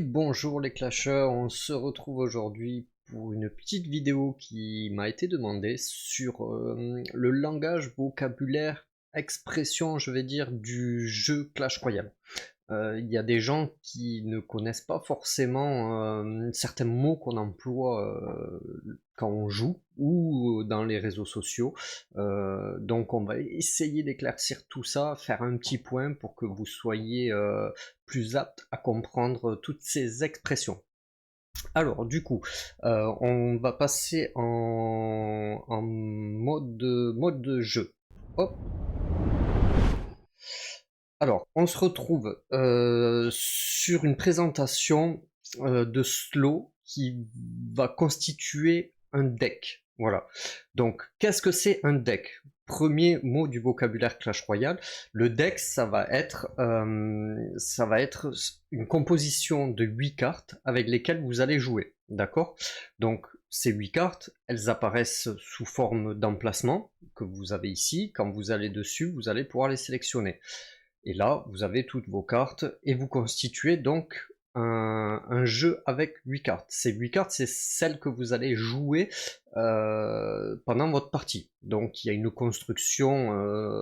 Et bonjour les clasheurs, on se retrouve aujourd'hui pour une petite vidéo qui m'a été demandée sur le langage, vocabulaire, expression, je vais dire, du jeu Clash Royale. Il y a des gens qui ne connaissent pas forcément certains mots qu'on emploie quand on joue ou dans les réseaux sociaux. Donc on va essayer d'éclaircir tout ça, faire un petit point pour que vous soyez plus aptes à comprendre toutes ces expressions. Alors du coup, on va passer en mode de jeu. Hop. Alors, on se retrouve sur une présentation de Slow qui va constituer un deck. Voilà. Donc, qu'est-ce que c'est un deck? Premier mot du vocabulaire Clash Royale. Le deck, ça va être une composition de 8 cartes avec lesquelles vous allez jouer. D'accord? Donc, ces 8 cartes, elles apparaissent sous forme d'emplacement que vous avez ici. Quand vous allez dessus, vous allez pouvoir les sélectionner. Et là, vous avez toutes vos cartes et vous constituez donc un jeu avec 8 cartes. Ces 8 cartes, c'est celles que vous allez jouer pendant votre partie. Donc il y a une construction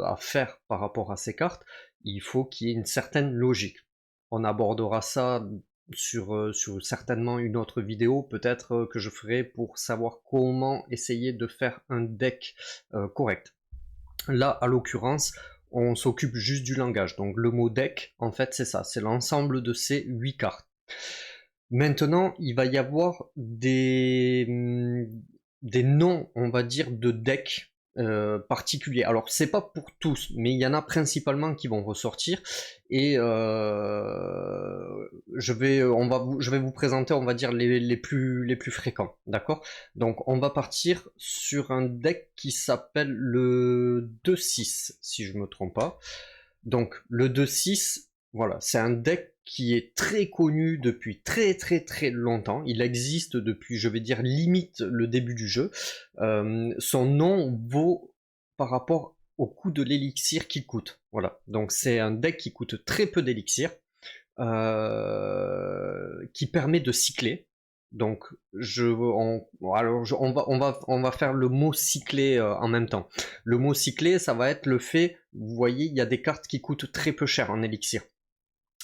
à faire par rapport à ces cartes. Il faut qu'il y ait une certaine logique. On abordera ça sur certainement une autre vidéo, peut-être que je ferai pour savoir comment essayer de faire un deck correct. Là, à l'occurrence, on s'occupe juste du langage. Donc le mot deck, en fait, c'est ça, c'est l'ensemble de ces 8 cartes. Maintenant, il va y avoir des noms, on va dire, de deck particuliers. Alors, c'est pas pour tous, mais il y en a principalement qui vont ressortir. Et je vais vous présenter, on va dire, les plus fréquents. D'accord? Donc, on va partir sur un deck qui s'appelle le 2-6, si je me trompe pas. Donc, le 2-6, voilà, c'est un deck qui est très connu depuis très longtemps. Il existe depuis, je vais dire, limite le début du jeu. Son nom vaut par rapport au coût de l'élixir qu'il coûte. Voilà, donc c'est un deck qui coûte très peu d'élixir, qui permet de cycler. Donc, on va faire le mot cycler en même temps. Le mot cycler, ça va être le fait, vous voyez, il y a des cartes qui coûtent très peu cher en élixir.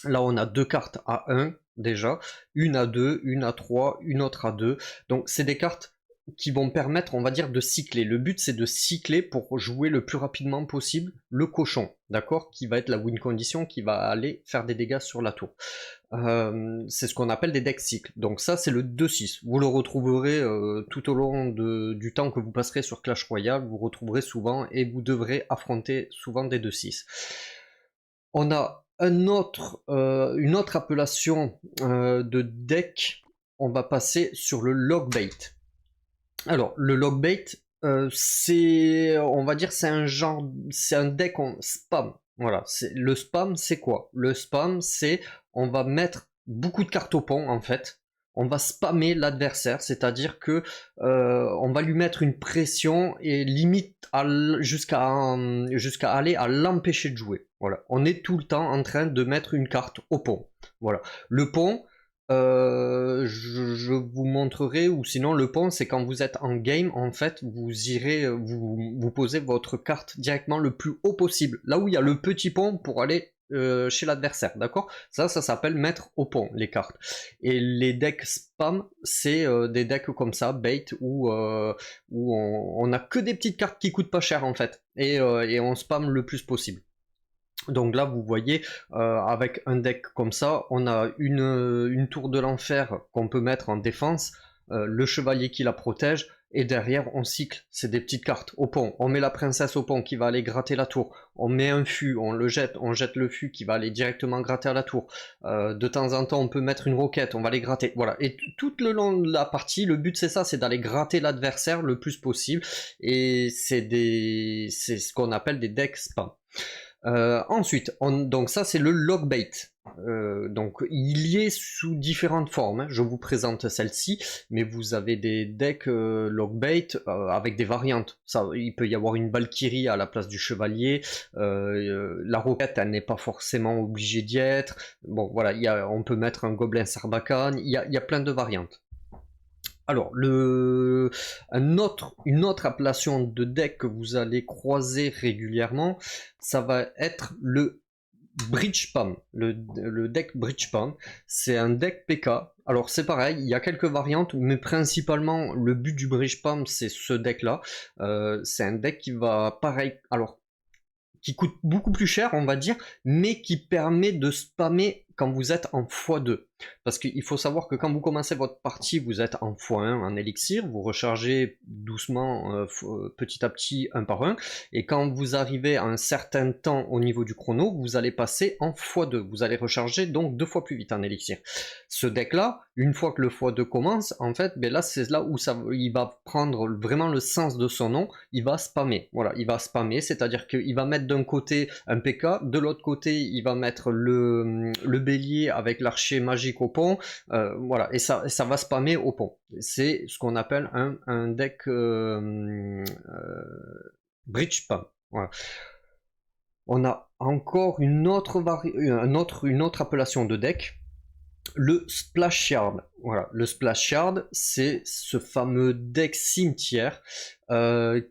Là, on a deux cartes à 1 déjà, une à 2, une à 3, une autre à 2. Donc, c'est des cartes qui vont permettre, on va dire, de cycler. Le but, c'est de cycler pour jouer le plus rapidement possible le cochon, d'accord? Qui va être la win condition, qui va aller faire des dégâts sur la tour. C'est ce qu'on appelle des decks cycles. Donc ça, c'est le 2-6. Vous le retrouverez tout au long du temps que vous passerez sur Clash Royale, vous retrouverez souvent et vous devrez affronter souvent des 2-6. On a une autre appellation de deck, on va passer sur le logbait. Alors, le logbait, on va dire, c'est un deck en spam. Voilà, le spam, c'est quoi? Le spam, c'est, on va mettre beaucoup de cartes au pont, en fait. On va spammer l'adversaire, c'est-à-dire que on va lui mettre une pression et limite jusqu'à aller à l'empêcher de jouer. Voilà, on est tout le temps en train de mettre une carte au pont. Voilà, le pont. Je vous montrerai, ou sinon le pont, c'est quand vous êtes en game, en fait, vous irez, vous posez votre carte directement le plus haut possible, là où il y a le petit pont pour aller chez l'adversaire, d'accord? Ça s'appelle mettre au pont, les cartes. Et les decks spam, c'est des decks comme ça, bait, où on a que des petites cartes qui coûtent pas cher, en fait, et on spam le plus possible. Donc là, vous voyez, avec un deck comme ça, on a une tour de l'enfer qu'on peut mettre en défense, le chevalier qui la protège, et derrière, on cycle. C'est des petites cartes au pont. On met la princesse au pont qui va aller gratter la tour. On met un fût, on jette le fût qui va aller directement gratter à la tour. De temps en temps, on peut mettre une roquette, on va les gratter. Voilà. Et tout le long de la partie, le but c'est ça, c'est d'aller gratter l'adversaire le plus possible. Et c'est ce qu'on appelle des decks spam. Ensuite, donc ça c'est le logbait. Donc il y est sous différentes formes, hein. Je vous présente celle-ci, mais vous avez des decks Logbait avec des variantes. Ça, il peut y avoir une Valkyrie à la place du chevalier, la roquette elle n'est pas forcément obligée d'y être. Bon voilà, on peut mettre un gobelin Sarbacane, il y a plein de variantes. Alors, une autre appellation de deck que vous allez croiser régulièrement, ça va être le Bridge Palm, le deck Bridge Palm, c'est un deck PK. Alors c'est pareil, il y a quelques variantes, mais principalement le but du Bridge Palm c'est ce deck là. C'est un deck qui va pareil, alors qui coûte beaucoup plus cher on va dire, mais qui permet de spammer quand vous êtes en x2. Parce qu'il faut savoir que quand vous commencez votre partie, vous êtes en x1 en élixir, vous rechargez doucement, petit à petit, un par un, et quand vous arrivez à un certain temps au niveau du chrono, vous allez passer en x2, vous allez recharger donc 2 fois plus vite en élixir. Ce deck-là, une fois que le x2 commence, en fait, ben là c'est là où il va prendre vraiment le sens de son nom, il va spammer. Voilà, il va spammer, c'est-à-dire qu'il va mettre d'un côté un PK, de l'autre côté il va mettre le bélier avec l'archer magique au pont, voilà, et ça va spammer au pont. C'est ce qu'on appelle un deck bridge spam. Voilà. On a encore une autre appellation de deck, le Splash Yard. Voilà, le Splash Yard, c'est ce fameux deck cimetière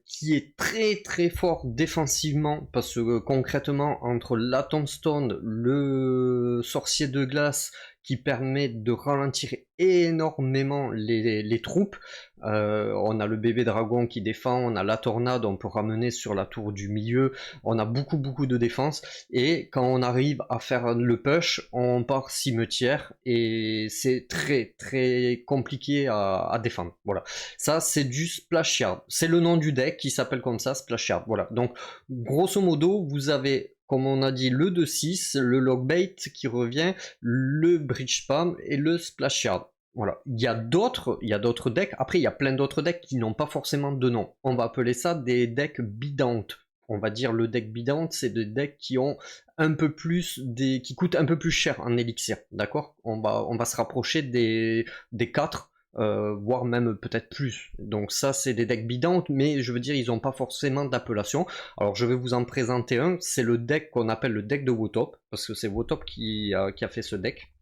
qui est très très fort défensivement parce que concrètement entre la Tombstone, le sorcier de glace qui permet de ralentir énormément les troupes, on a le bébé dragon qui défend, on a la tornade, on peut ramener sur la tour du milieu, on a beaucoup de défense, et quand on arrive à faire le push, on part cimetière et c'est très très compliqué à défendre. Voilà, ça c'est du Splash Yard, c'est le nom du deck qui s'appelle comme ça, Splash Yard. Voilà, donc grosso modo vous avez, comme on a dit, le 2-6, le Logbait qui revient, le Bridge Palm et le Splash Yard. Voilà, il y a d'autres decks. Après, il y a plein d'autres decks qui n'ont pas forcément de nom. On va appeler ça des decks bidant. On va dire le deck bidant, c'est des decks qui ont un peu plus qui coûtent un peu plus cher en élixir. D'accord, on va se rapprocher des 4. Voire même peut-être plus. Donc ça c'est des decks bidantes, mais je veux dire ils n'ont pas forcément d'appellation. Alors je vais vous en présenter un, c'est le deck qu'on appelle le deck de Wotop, parce que c'est Wotop qui a fait ce deck.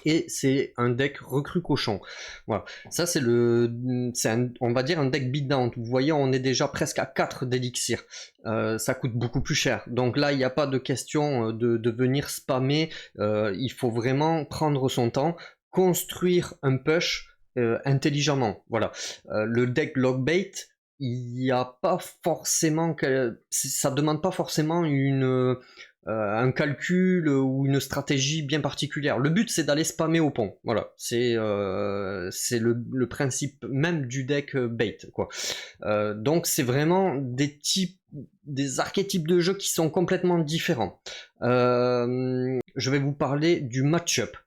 Et c'est un deck recrue cochon. Voilà. Ça c'est on va dire un deck bidant. Vous voyez, on est déjà presque à 4 d'élixir. Ça coûte beaucoup plus cher. Donc là, il n'y a pas de question de venir spammer. Il faut vraiment prendre son temps, construire un push intelligemment. Voilà. Le deck Logbait, il n'y a pas forcément ça demande pas forcément un calcul ou une stratégie bien particulière. Le but c'est d'aller spammer au pont. Voilà, c'est le principe même du deck bait, quoi. Donc c'est vraiment des archétypes de jeu qui sont complètement différents. Je vais vous parler du match-up.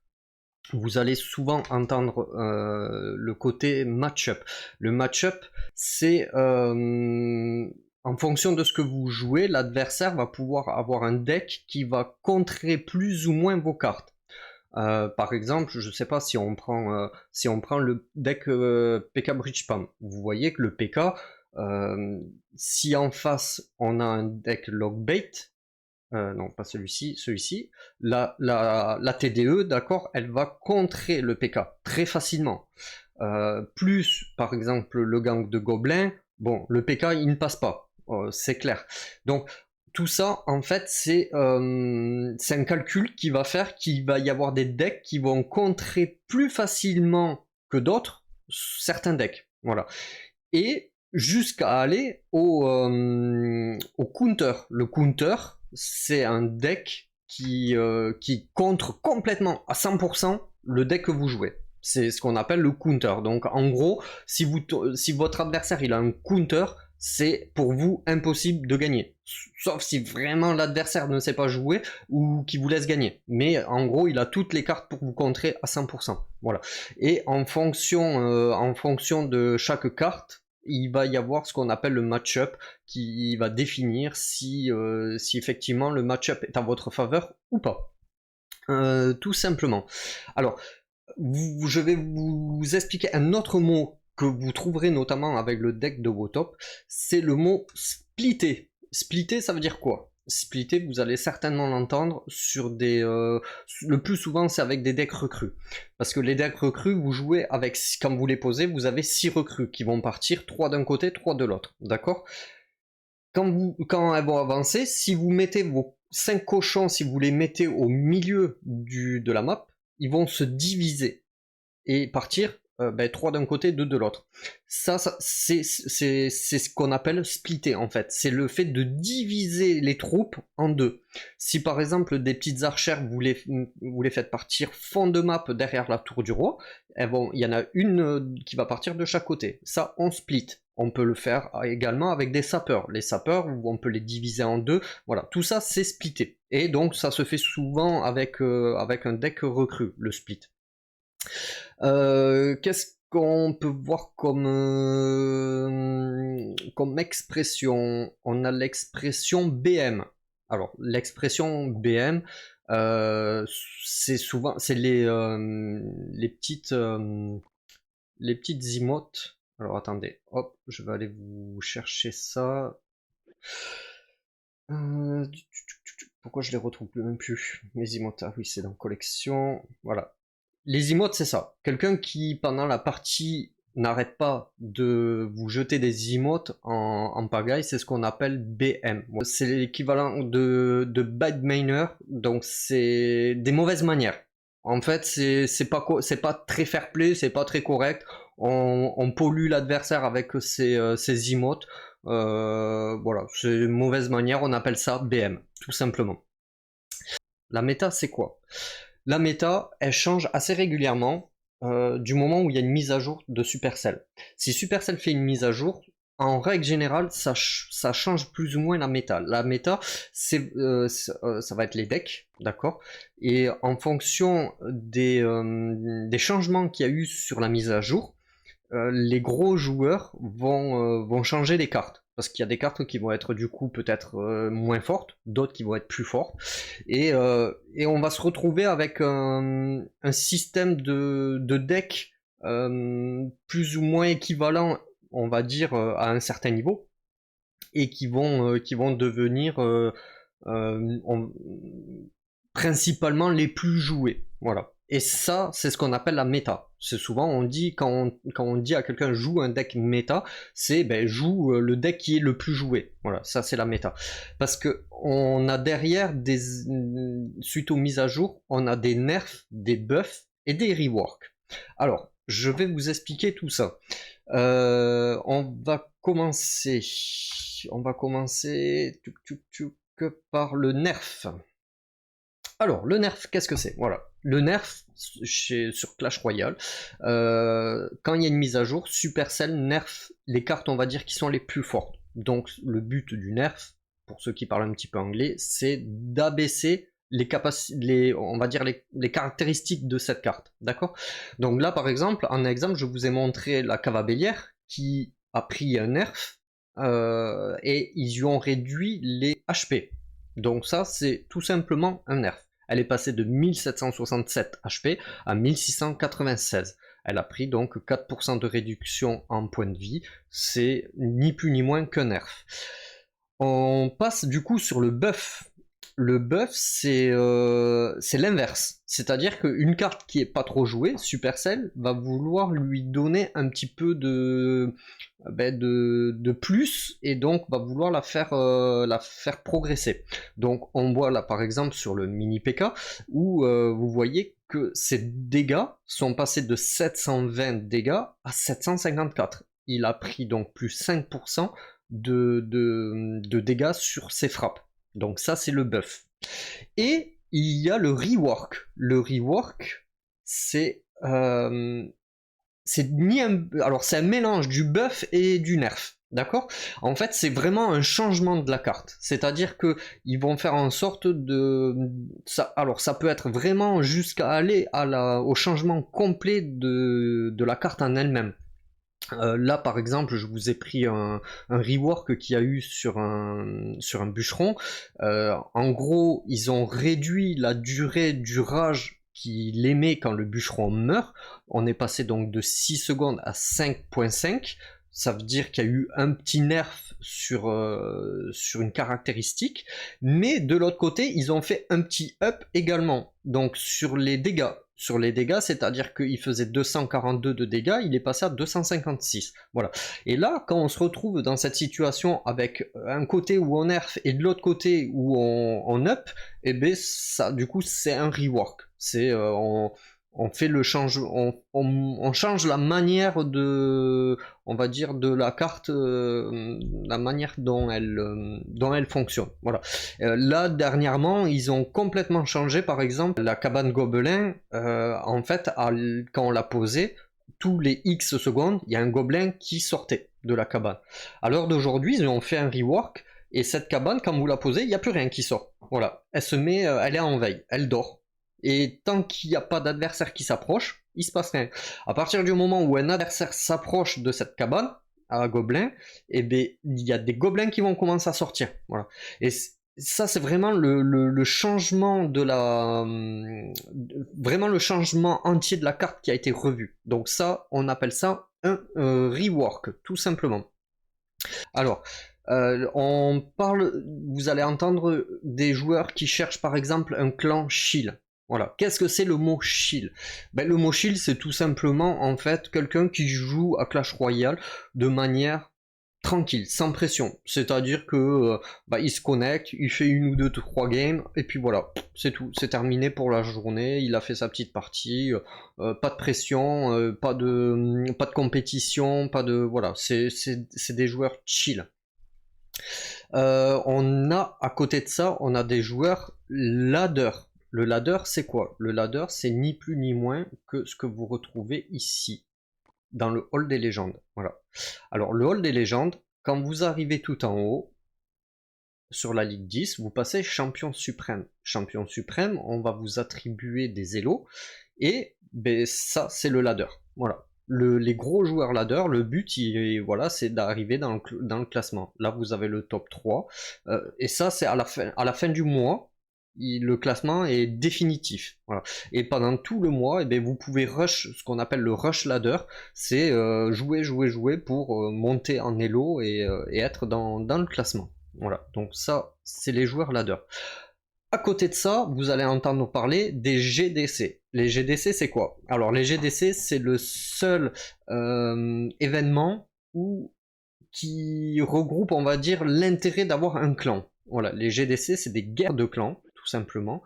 Vous allez souvent entendre le côté match-up. Le match-up, c'est en fonction de ce que vous jouez, l'adversaire va pouvoir avoir un deck qui va contrer plus ou moins vos cartes. Par exemple, je ne sais pas si on prend le deck PK Bridge Palm. Vous voyez que le PK, si en face on a un deck Logbait, non pas celui-ci, la TDE, d'accord, elle va contrer le PK très facilement. Plus par exemple le gang de gobelins, bon, le PK il ne passe pas, c'est clair. Donc tout ça, en fait, c'est un calcul qui va faire qu'il va y avoir des decks qui vont contrer plus facilement que d'autres certains decks. Voilà. Et jusqu'à aller au counter. Le counter, c'est un deck qui contre complètement à 100% le deck que vous jouez. C'est ce qu'on appelle le counter. Donc en gros, si votre adversaire il a un counter, c'est pour vous impossible de gagner. Sauf si vraiment l'adversaire ne sait pas jouer ou qui vous laisse gagner. Mais en gros, il a toutes les cartes pour vous contrer à 100%. Voilà. Et en fonction de chaque carte, il va y avoir ce qu'on appelle le match-up qui va définir si effectivement le match-up est en votre faveur ou pas. tout simplement. Alors, je vais vous expliquer un autre mot que vous trouverez notamment avec le deck de Wotop, c'est le mot splitter. Splitter, ça veut dire quoi? Splitter, vous allez certainement l'entendre sur des... le plus souvent, c'est avec des decks recrues. Parce que les decks recrues, vous jouez avec... Quand vous les posez, vous avez 6 recrues qui vont partir, 3 d'un côté, 3 de l'autre. D'accord? Quand elles vont avancer, si vous mettez vos 5 cochons, si vous les mettez au milieu de la map, ils vont se diviser et partir 3 d'un côté, 2 de l'autre. Ça c'est ce qu'on appelle splitter en fait. C'est le fait de diviser les troupes en deux. Si par exemple des petites archères, vous les faites partir fond de map derrière la tour du roi, il y en a une qui va partir de chaque côté. Ça, on split. On peut le faire également avec des sapeurs. Les sapeurs, on peut les diviser en deux. Voilà, tout ça, c'est splitté. Et donc, ça se fait souvent avec un deck recru, le split. Qu'est-ce qu'on peut voir comme expression? On a l'expression BM. Alors, l'expression BM, c'est souvent les petites emotes. Alors attendez, hop, je vais aller vous chercher ça. Pourquoi je les retrouve même plus? Mes emotes, ah oui, c'est dans collection. Voilà. Les emotes, c'est ça. Quelqu'un qui, pendant la partie, n'arrête pas de vous jeter des emotes en pagaille, c'est ce qu'on appelle BM. C'est l'équivalent de bad manner, donc c'est des mauvaises manières. En fait, c'est pas très fair play, c'est pas très correct. On pollue l'adversaire avec ces emotes. Voilà, c'est une mauvaise manière, on appelle ça BM, tout simplement. La méta, c'est quoi? La méta, elle change assez régulièrement du moment où il y a une mise à jour de Supercell. Si Supercell fait une mise à jour, en règle générale, ça change plus ou moins la méta. La méta, ça va être les decks, d'accord? Et en fonction des changements qu'il y a eu sur la mise à jour, les gros joueurs vont changer les cartes. Parce qu'il y a des cartes qui vont être du coup peut-être moins fortes, d'autres qui vont être plus fortes. Et on va se retrouver avec un système de deck plus ou moins équivalent, on va dire, à un certain niveau. Et qui vont devenir principalement les plus joués. Voilà. Et ça, c'est ce qu'on appelle la méta. C'est souvent, on dit, quand on dit à quelqu'un joue un deck méta, c'est joue le deck qui est le plus joué. Voilà, ça c'est la méta. Parce que on a derrière, suite aux mises à jour, on a des nerfs, des buffs et des reworks. Alors, je vais vous expliquer tout ça. On va commencer par le nerf. Alors, le nerf, qu'est-ce que c'est? Voilà. Le nerf, sur Clash Royale, quand il y a une mise à jour, Supercell nerf les cartes, on va dire, qui sont les plus fortes. Donc, le but du nerf, pour ceux qui parlent un petit peu anglais, c'est d'abaisser on va dire les caractéristiques de cette carte. D'accord? Donc là, par exemple, en exemple, je vous ai montré la Cavabellière qui a pris un nerf et ils lui ont réduit les HP. Donc ça, c'est tout simplement un nerf. Elle est passée de 1767 HP à 1696. Elle a pris donc 4% de réduction en points de vie. C'est ni plus ni moins qu'un nerf. On passe du coup sur le buff. Le buff, c'est l'inverse. C'est-à-dire qu'une carte qui est pas trop jouée, Supercell, va vouloir lui donner un petit peu de plus, et donc va vouloir la faire progresser. Donc on voit là par exemple sur le mini PK, où vous voyez que ses dégâts sont passés de 720 dégâts à 754. Il a pris donc plus 5% de dégâts sur ses frappes. Donc ça, c'est le buff. Et il y a le rework. Le rework, c'est un mélange du buff et du nerf. D'accord? En fait, c'est vraiment un changement de la carte. C'est-à-dire que ils vont faire en sorte de ça. Alors, ça peut être vraiment jusqu'à aller au changement complet de la carte en elle-même. Là, par exemple, je vous ai pris un rework qu'il y a eu sur un bûcheron. En gros, ils ont réduit la durée du rage qu'il émet quand le bûcheron meurt. On est passé donc de 6 secondes à 5.5. Ça veut dire qu'il y a eu un petit nerf sur une caractéristique. Mais de l'autre côté, ils ont fait un petit up également. Donc sur les dégâts. Sur les dégâts, c'est-à-dire qu'il faisait 242 de dégâts, il est passé à 256. Voilà. Et là, quand on se retrouve dans cette situation avec un côté où on nerf et de l'autre côté où on up, et bien ça, du coup, c'est un rework. C'est on fait le change, on change la manière de, on va dire, de la carte, la manière dont elle fonctionne. Voilà. Là, dernièrement, ils ont complètement changé, par exemple, la cabane gobelin, en fait, quand on l'a posée, tous les X secondes, il y a un gobelin qui sortait de la cabane. À l'heure d'aujourd'hui, ils ont fait un rework, et cette cabane, quand vous la posez, il n'y a plus rien qui sort. Voilà. Elle se met, elle est en veille, elle dort. Et tant qu'il n'y a pas d'adversaire qui s'approche, il se passe rien. À partir du moment où un adversaire s'approche de cette cabane, à gobelins, et ben il y a des gobelins qui vont commencer à sortir. Voilà. Et ça, c'est vraiment le changement de la. Vraiment le changement entier de la carte qui a été revu. Donc, ça, on appelle ça un rework, tout simplement. Alors, on parle. Vous allez entendre des joueurs qui cherchent par exemple un clan chill. Voilà. Qu'est-ce que c'est le mot chill? Ben, le mot chill, c'est tout simplement en fait quelqu'un qui joue à Clash Royale de manière tranquille, sans pression. C'est-à-dire que bah, il se connecte, il fait une ou deux, trois games, et puis voilà, c'est tout, c'est terminé pour la journée. Il a fait sa petite partie, pas de pression, pas de compétition, pas de voilà, c'est des joueurs chill. On a à côté de ça, on a des joueurs ladder. Le ladder, c'est quoi? Le ladder, c'est ni plus ni moins que ce que vous retrouvez ici dans le hall des légendes. Voilà. Alors le hall des légendes, quand vous arrivez tout en haut, sur la Ligue 10, vous passez champion suprême. Champion suprême, on va vous attribuer des élos, et ben, ça c'est le ladder. Voilà. Les gros joueurs ladder, le but voilà, c'est d'arriver dans le classement. Là vous avez le top 3, et ça c'est à la fin du mois. Le classement est définitif. Voilà. Et pendant tout le mois, eh bien, vous pouvez rush, ce qu'on appelle le rush ladder, c'est jouer pour monter en elo et être dans le classement. Voilà, donc ça, c'est les joueurs ladder. À côté de ça, vous allez entendre parler des GDC. Les GDC, c'est quoi? Alors, les GDC, c'est le seul événement qui regroupe, on va dire, l'intérêt d'avoir un clan. Voilà, les GDC, c'est des guerres de clans, tout simplement,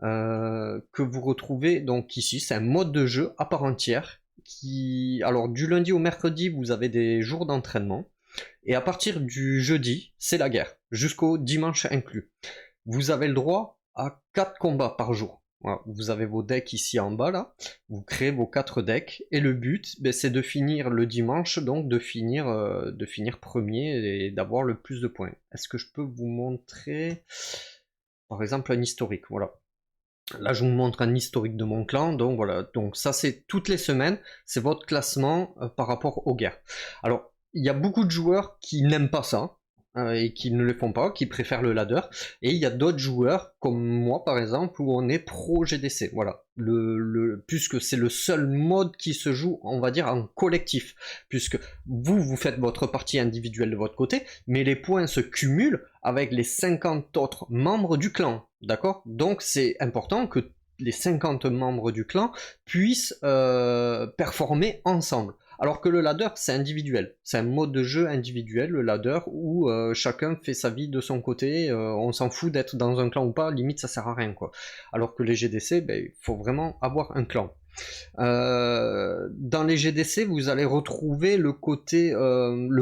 que vous retrouvez donc ici. C'est un mode de jeu à part entière. Alors, du lundi au mercredi, vous avez des jours d'entraînement. Et à partir du jeudi, c'est la guerre, jusqu'au dimanche inclus. Vous avez le droit à 4 combats par jour. Voilà. Vous avez vos decks ici en bas là, vous créez vos 4 decks, et le but c'est de finir le dimanche, donc de finir premier et d'avoir le plus de points. Est-ce que je peux vous montrer par exemple un historique? Voilà. Là, je vous montre un historique de mon clan, donc voilà, donc ça c'est toutes les semaines, c'est votre classement par rapport aux guerres. Alors, il y a beaucoup de joueurs qui n'aiment pas ça, et qui ne le font pas, qui préfèrent le ladder, et il y a d'autres joueurs, comme moi par exemple, où on est pro GDC, voilà, puisque c'est le seul mode qui se joue, on va dire, en collectif, puisque vous faites votre partie individuelle de votre côté, mais les points se cumulent avec les 50 autres membres du clan, d'accord? Donc c'est important que les 50 membres du clan puissent performer ensemble. Alors que le ladder, c'est individuel. C'est un mode de jeu individuel, le ladder, où chacun fait sa vie de son côté, on s'en fout d'être dans un clan ou pas, limite ça sert à rien, quoi. Alors que les GDC, il faut vraiment avoir un clan. Dans les GDC, vous allez retrouver le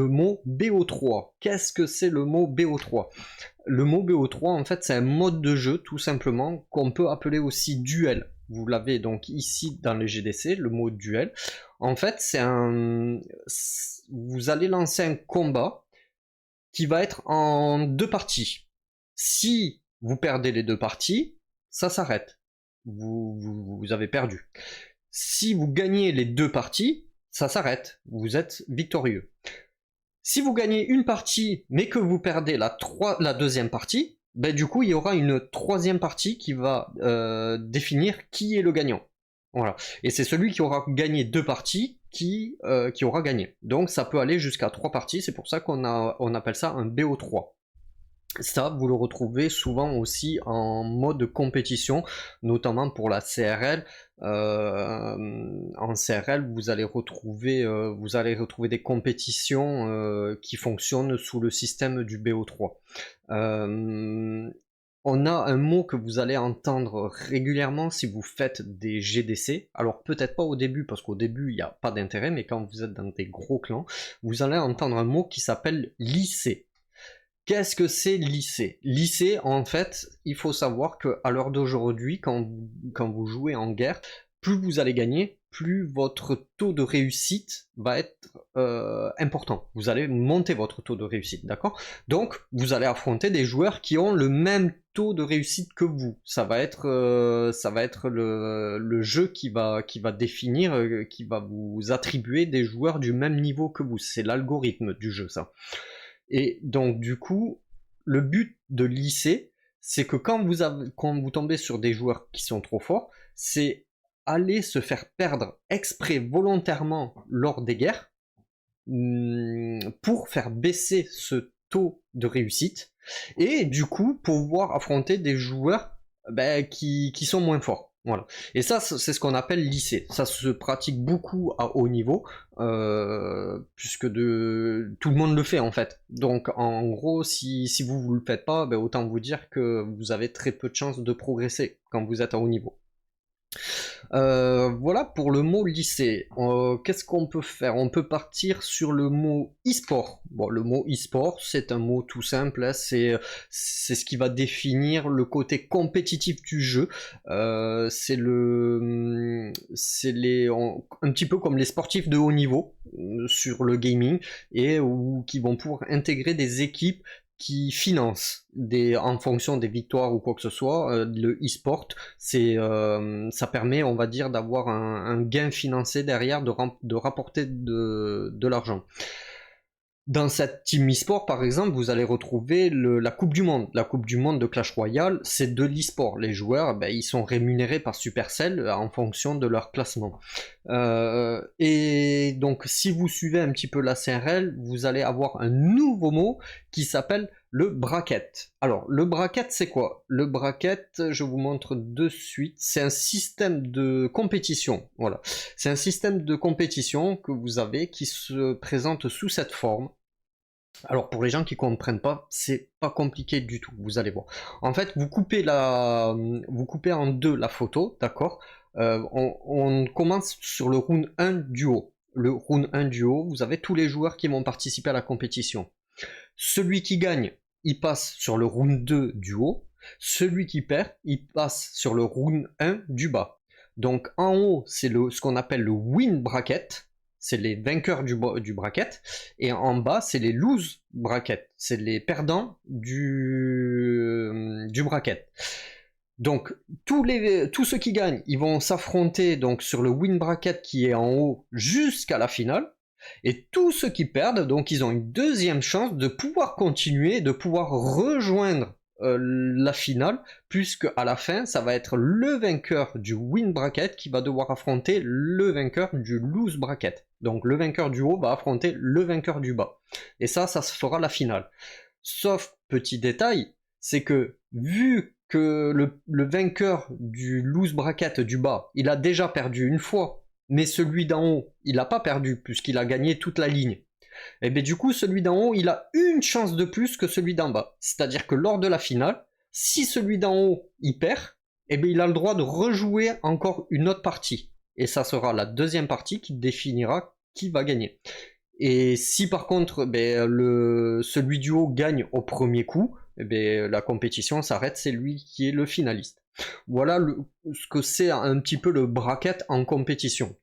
mot BO3. Qu'est-ce que c'est le mot BO3? Le mot BO3, en fait, c'est un mode de jeu, tout simplement, qu'on peut appeler aussi duel. Vous l'avez donc ici dans les GDC, le mot duel. En fait, vous allez lancer un combat qui va être en 2 parties. Si vous perdez les 2 parties, ça s'arrête. Vous avez perdu. Si vous gagnez les 2 parties, ça s'arrête, vous êtes victorieux. Si vous gagnez une partie, mais que vous perdez la deuxième partie, ben du coup, il y aura une troisième partie qui va définir qui est le gagnant. Voilà. Et c'est celui qui aura gagné 2 parties qui aura gagné. Donc ça peut aller jusqu'à 3 parties, c'est pour ça on appelle ça un BO3. Ça, vous le retrouvez souvent aussi en mode compétition, notamment pour la CRL. En CRL, vous allez retrouver des compétitions qui fonctionnent sous le système du BO3. On a un mot que vous allez entendre régulièrement si vous faites des GDC. Alors peut-être pas au début, parce qu'au début il n'y a pas d'intérêt, mais quand vous êtes dans des gros clans, vous allez entendre un mot qui s'appelle lycée. Qu'est-ce que c'est lycée? Lycée, en fait, il faut savoir qu'à l'heure d'aujourd'hui, quand vous jouez en guerre, plus vous allez gagner, plus votre taux de réussite va être important. Vous allez monter votre taux de réussite, d'accord? Donc, vous allez affronter des joueurs qui ont le même taux de réussite que vous. Ça va être le jeu qui va définir, qui va vous attribuer des joueurs du même niveau que vous. C'est l'algorithme du jeu, ça. Et donc du coup, le but de lycée, c'est que quand vous tombez sur des joueurs qui sont trop forts, c'est aller se faire perdre exprès volontairement lors des guerres pour faire baisser ce taux de réussite et du coup pouvoir affronter des joueurs qui sont moins forts. Voilà. Et ça, c'est ce qu'on appelle lycée. Ça se pratique beaucoup à haut niveau, puisque tout le monde le fait en fait. Donc en gros, si vous le faites pas, autant vous dire que vous avez très peu de chances de progresser quand vous êtes à haut niveau. Voilà pour le mot lycée. Qu'est-ce qu'on peut faire? On peut partir sur le mot e-sport. Bon, le mot e-sport, c'est un mot tout simple, hein, c'est ce qui va définir le côté compétitif du jeu. Un petit peu comme les sportifs de haut niveau sur le gaming ou qui vont pouvoir intégrer des équipes qui financent en fonction des victoires ou quoi que ce soit. Le e-sport, ça permet, on va dire, d'avoir un gain financier derrière, de rapporter de l'argent. Dans cette team e-sport, par exemple, vous allez retrouver la Coupe du Monde. La Coupe du Monde de Clash Royale, c'est de l'e-sport. Les joueurs, ils sont rémunérés par Supercell en fonction de leur classement. Et donc, si vous suivez un petit peu la CRL, vous allez avoir un nouveau mot qui s'appelle le bracket. Alors, le bracket, c'est quoi? Le bracket, je vous montre de suite, c'est un système de compétition. Voilà. C'est un système de compétition que vous avez qui se présente sous cette forme. Alors pour les gens qui comprennent pas, c'est pas compliqué du tout, vous allez voir. En fait, vous coupez en deux la photo, d'accord? On commence sur le round 1 du haut. Le round 1 du haut, vous avez tous les joueurs qui vont participer à la compétition. Celui qui gagne, il passe sur le round 2 du haut. Celui qui perd, il passe sur le round 1 du bas. Donc en haut, c'est ce qu'on appelle le win bracket. C'est les vainqueurs du bracket, et en bas, c'est les lose bracket, c'est les perdants du bracket. Donc, tous ceux qui gagnent, ils vont s'affronter donc sur le win bracket qui est en haut jusqu'à la finale, et tous ceux qui perdent, donc ils ont une deuxième chance de pouvoir continuer, de pouvoir rejoindre la finale, puisque à la fin, ça va être le vainqueur du win bracket qui va devoir affronter le vainqueur du lose bracket. Donc le vainqueur du haut va affronter le vainqueur du bas. Et ça se fera la finale. Sauf, petit détail, c'est que vu que le vainqueur du lose bracket du bas, il a déjà perdu une fois, mais celui d'en haut, il n'a pas perdu puisqu'il a gagné toute la ligne. Et bien du coup, celui d'en haut, il a une chance de plus que celui d'en bas. C'est-à-dire que lors de la finale, si celui d'en haut, il perd, et bien il a le droit de rejouer encore une autre partie. Et ça sera la deuxième partie qui définira qui va gagner. Et si par contre celui du haut gagne au premier coup, la compétition s'arrête, c'est lui qui est le finaliste. Voilà ce que c'est un petit peu le bracket en compétition.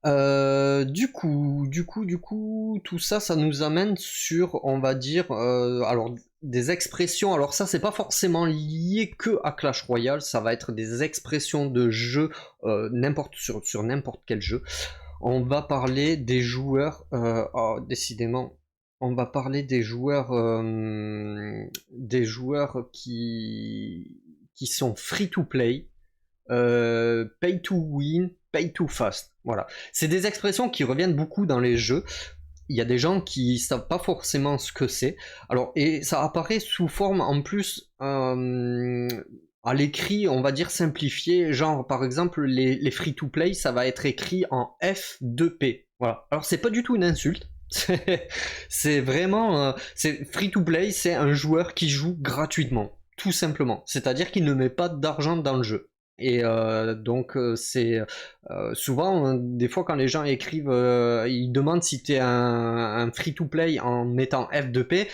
Du coup, tout ça, ça nous amène sur, on va dire, alors des expressions. Alors ça, c'est pas forcément lié que à Clash Royale, ça va être des expressions de jeu sur n'importe quel jeu. On va parler des joueurs, oh, décidément, on va parler des joueurs qui sont free to play, pay to win, pay to fast. Voilà. C'est des expressions qui reviennent beaucoup dans les jeux. Il y a des gens qui savent pas forcément ce que c'est. Alors, et ça apparaît sous forme en plus à l'écrit, on va dire simplifié. Genre, par exemple, les free-to-play, ça va être écrit en F2P. Voilà. Alors, c'est pas du tout une insulte. C'est vraiment, c'est free-to-play, c'est un joueur qui joue gratuitement, tout simplement. C'est-à-dire qu'il ne met pas d'argent dans le jeu. Et donc c'est souvent, des fois quand les gens écrivent, ils demandent si t'es un free-to-play en mettant F2P,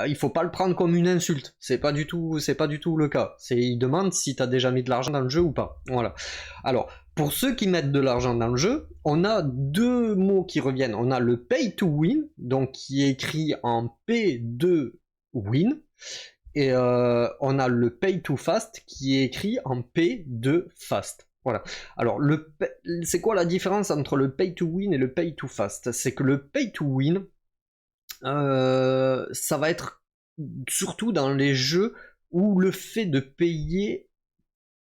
il faut pas le prendre comme une insulte. C'est pas du tout le cas. Ils demandent si t'as déjà mis de l'argent dans le jeu ou pas. Voilà. Alors, pour ceux qui mettent de l'argent dans le jeu, on a deux mots qui reviennent. On a le pay to win, donc qui est écrit en P2 win. Et on a le pay to fast qui est écrit en P de fast. Voilà. Alors, c'est quoi la différence entre le pay to win et le pay to fast? C'est que le pay to win, ça va être surtout dans les jeux où le fait de payer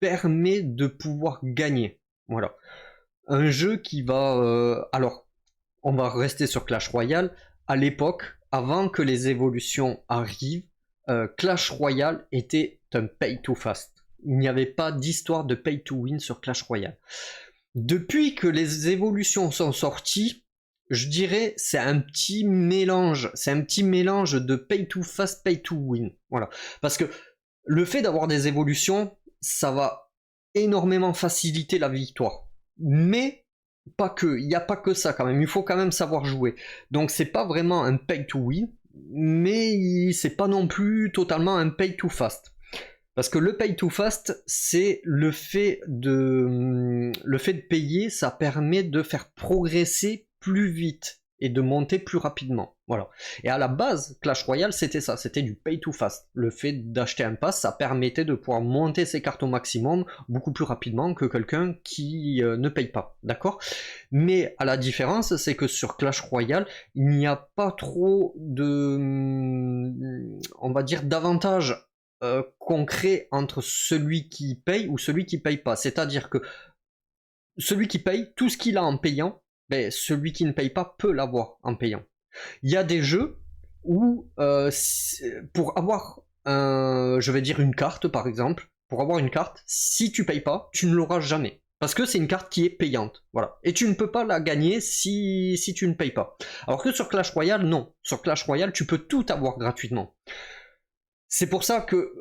permet de pouvoir gagner. Voilà. Un jeu qui va... alors, on va rester sur Clash Royale. À l'époque, avant que les évolutions arrivent, Clash Royale était un pay to fast. Il n'y avait pas d'histoire de pay to win sur Clash Royale. Depuis que les évolutions sont sorties, je dirais c'est un petit mélange. C'est un petit mélange de pay to fast, pay to win. Voilà. Parce que le fait d'avoir des évolutions, ça va énormément faciliter la victoire. Mais pas que, il n'y a pas que ça quand même, il faut quand même savoir jouer. Donc c'est pas vraiment un pay to win, mais c'est pas non plus totalement un pay to fast. Parce que le pay to fast, c'est le fait de payer, ça permet de faire progresser plus vite et de monter plus rapidement. Voilà. Et à la base, Clash Royale, c'était ça, c'était du pay to fast. Le fait d'acheter un pass, ça permettait de pouvoir monter ses cartes au maximum beaucoup plus rapidement que quelqu'un qui ne paye pas. D'accord? Mais à la différence, c'est que sur Clash Royale, il n'y a pas trop de, on va dire, d'avantages concret entre celui qui paye ou celui qui paye pas. C'est-à-dire que celui qui paye, tout ce qu'il a en payant, ben, celui qui ne paye pas peut l'avoir en payant. Il y a des jeux où pour avoir je vais dire une carte par exemple, pour avoir une carte, si tu payes pas, tu ne l'auras jamais. Parce que c'est une carte qui est payante. Voilà. Et tu ne peux pas la gagner si tu ne payes pas. Alors que sur Clash Royale, non. Sur Clash Royale, tu peux tout avoir gratuitement. C'est pour ça que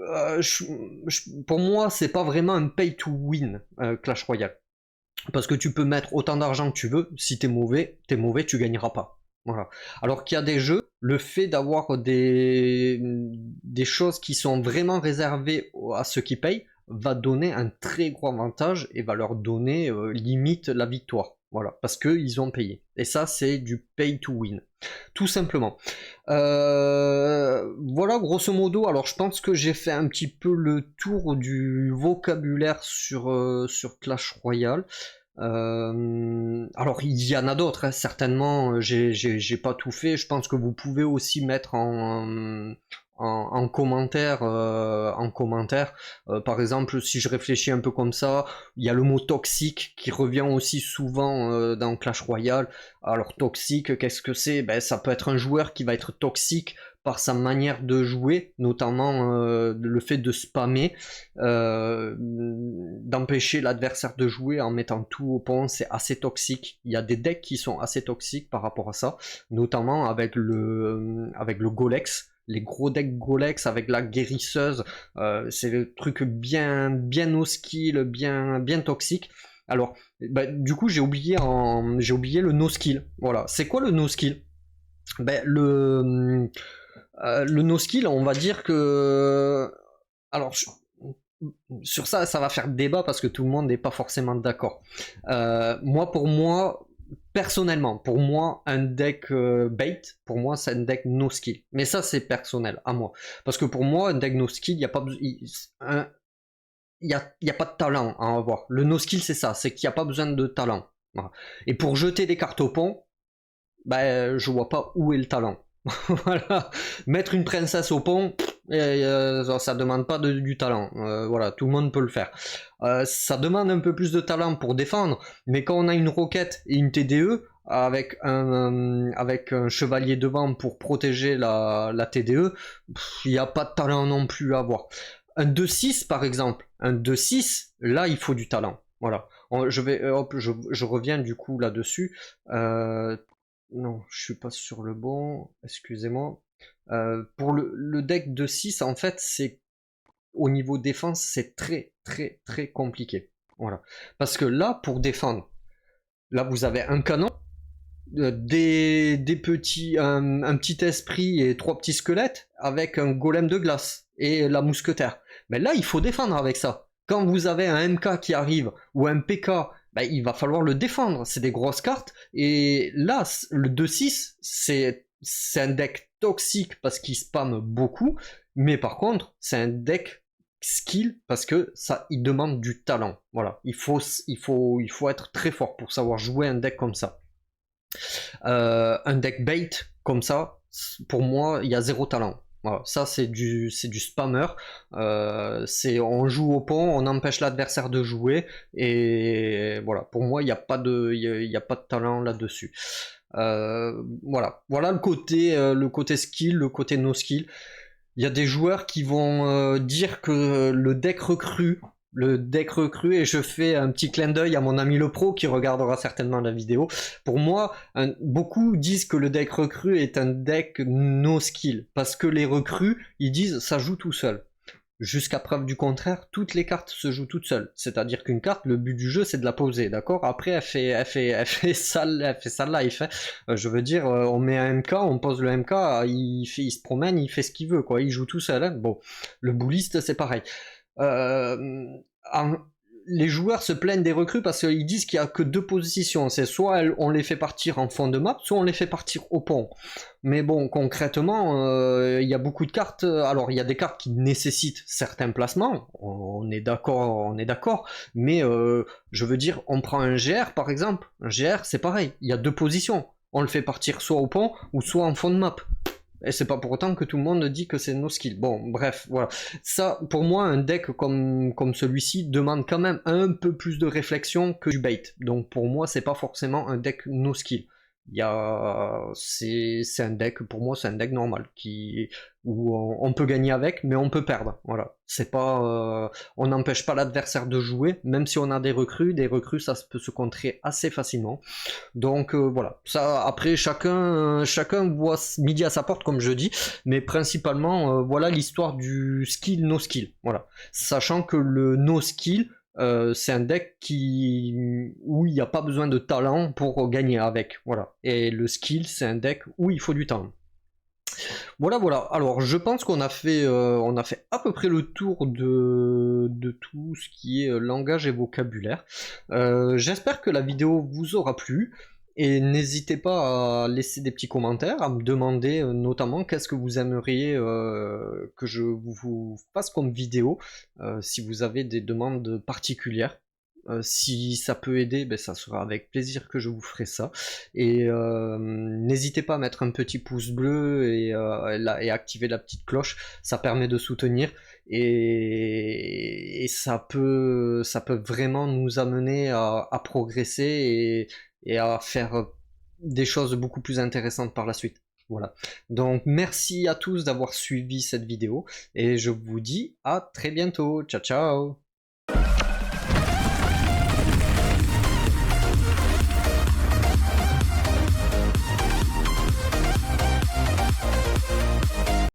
pour moi, c'est pas vraiment un pay to win Clash Royale. Parce que tu peux mettre autant d'argent que tu veux, si t'es mauvais, tu gagneras pas. Voilà. Alors qu'il y a des jeux, le fait d'avoir des choses qui sont vraiment réservées à ceux qui payent va donner un très gros avantage et va leur donner limite la victoire. Voilà, parce qu'ils ont payé. Et ça, c'est du pay to win. Tout simplement. Voilà, grosso modo. Alors, je pense que j'ai fait un petit peu le tour du vocabulaire sur Clash Royale. Alors, il y en a d'autres, hein, certainement. J'ai pas tout fait. Je pense que vous pouvez aussi mettre en commentaire, par exemple, si je réfléchis un peu comme ça, il y a le mot toxique qui revient aussi souvent dans Clash Royale. Alors toxique, qu'est-ce que c'est? Ben, ça peut être un joueur qui va être toxique par sa manière de jouer, notamment le fait de spammer, d'empêcher l'adversaire de jouer en mettant tout au pont, c'est assez toxique. Il y a des decks qui sont assez toxiques par rapport à ça, notamment avec le Golex. Les gros decks Golex avec la guérisseuse, c'est le truc bien no skill, bien toxique. Alors, bah, du coup, j'ai oublié le no skill. Voilà, c'est quoi le no skill? Ben, le no skill, on va dire que, alors sur ça va faire débat parce que tout le monde n'est pas forcément d'accord. Pour moi, personnellement, pour moi, un deck bait, pour moi, c'est un deck no skill. Mais ça, c'est personnel, à moi. Parce que pour moi, un deck no skill, il n'y a pas il y a pas de talent à avoir. Le no skill, c'est ça, c'est qu'il n'y a pas besoin de talent. Voilà. Et pour jeter des cartes au pont, ben, je vois pas où est le talent. Voilà. Mettre une princesse au pont, ça demande pas du talent. Voilà, tout le monde peut le faire. Ça demande un peu plus de talent pour défendre, mais quand on a une roquette et une TDE avec un chevalier devant pour protéger la TDE, il n'y a pas de talent non plus à avoir. Un 2-6 par exemple, un 2-6, là il faut du talent. Voilà. Je reviens du coup là-dessus. Non, je suis pas sur le bon, excusez-moi. Pour le deck de 6, en fait, c'est au niveau défense, c'est très très très compliqué. Voilà. Parce que là, pour défendre, là vous avez un canon, des petits, un petit esprit et 3 petits squelettes avec un golem de glace et la mousquetaire. Mais là, il faut défendre avec ça. Quand vous avez un MK qui arrive ou un PK, ben, il va falloir le défendre. C'est des grosses cartes. Et là, le 2-6, c'est un deck toxique parce qu'il spamme beaucoup. Mais par contre, c'est un deck skill parce que ça, il demande du talent. Voilà, il faut être très fort pour savoir jouer un deck comme ça. Un deck bait comme ça, pour moi, il y a zéro talent. Voilà, ça c'est du spammer. On joue au pont, on empêche l'adversaire de jouer, et voilà. Pour moi, il n'y a pas de talent là-dessus. Voilà le côté skill, le côté no skill. Il y a des joueurs qui vont dire que le deck recru, et je fais un petit clin d'œil à mon ami le pro qui regardera certainement la vidéo. Pour moi, beaucoup disent que le deck recru est un deck no skill, parce que les recrues, ils disent ça joue tout seul. Jusqu'à preuve du contraire, toutes les cartes se jouent toutes seules. C'est-à-dire qu'une carte, le but du jeu, c'est de la poser, d'accord? Après, elle fait ça life. Hein. Je veux dire, on met un MK, on pose le MK, il se promène, il fait ce qu'il veut, quoi. Il joue tout seul. Hein. Bon, le bouliste, c'est pareil. Les joueurs se plaignent des recrues parce qu'ils disent qu'il n'y a que 2 positions. C'est soit on les fait partir en fond de map, soit on les fait partir au pont. Mais bon, concrètement, il y a beaucoup de cartes. Alors, il y a des cartes qui nécessitent certains placements. On est d'accord. Mais je veux dire, on prend un GR par exemple. Un GR, c'est pareil. Il y a 2 positions. On le fait partir soit au pont ou soit en fond de map. Et c'est pas pour autant que tout le monde dit que c'est no skill. Bon, bref, voilà. Ça, pour moi, un deck comme celui-ci demande quand même un peu plus de réflexion que du bait. Donc pour moi, c'est pas forcément un deck no skill. C'est un deck, pour moi, c'est un deck normal où on peut gagner avec, mais on peut perdre. Voilà. C'est pas, on n'empêche pas l'adversaire de jouer, même si on a des recrues, ça peut se contrer assez facilement. Donc voilà, ça après chacun voit midi à sa porte comme je dis, mais principalement voilà l'histoire du skill no skill. Voilà, sachant que le no skill c'est un deck où il n'y a pas besoin de talent pour gagner avec. Voilà, et le skill c'est un deck où il faut du talent. Voilà. Alors, je pense qu'on a fait à peu près le tour de tout ce qui est langage et vocabulaire. J'espère que la vidéo vous aura plu. Et n'hésitez pas à laisser des petits commentaires, à me demander notamment qu'est-ce que vous aimeriez que je vous fasse comme vidéo, si vous avez des demandes particulières. Si ça peut aider, ben, ça sera avec plaisir que je vous ferai ça. Et n'hésitez pas à mettre un petit pouce bleu et activer la petite cloche, ça permet de soutenir et ça peut vraiment nous amener à progresser et à faire des choses beaucoup plus intéressantes par la suite. Voilà. Donc merci à tous d'avoir suivi cette vidéo et je vous dis à très bientôt. Ciao ciao.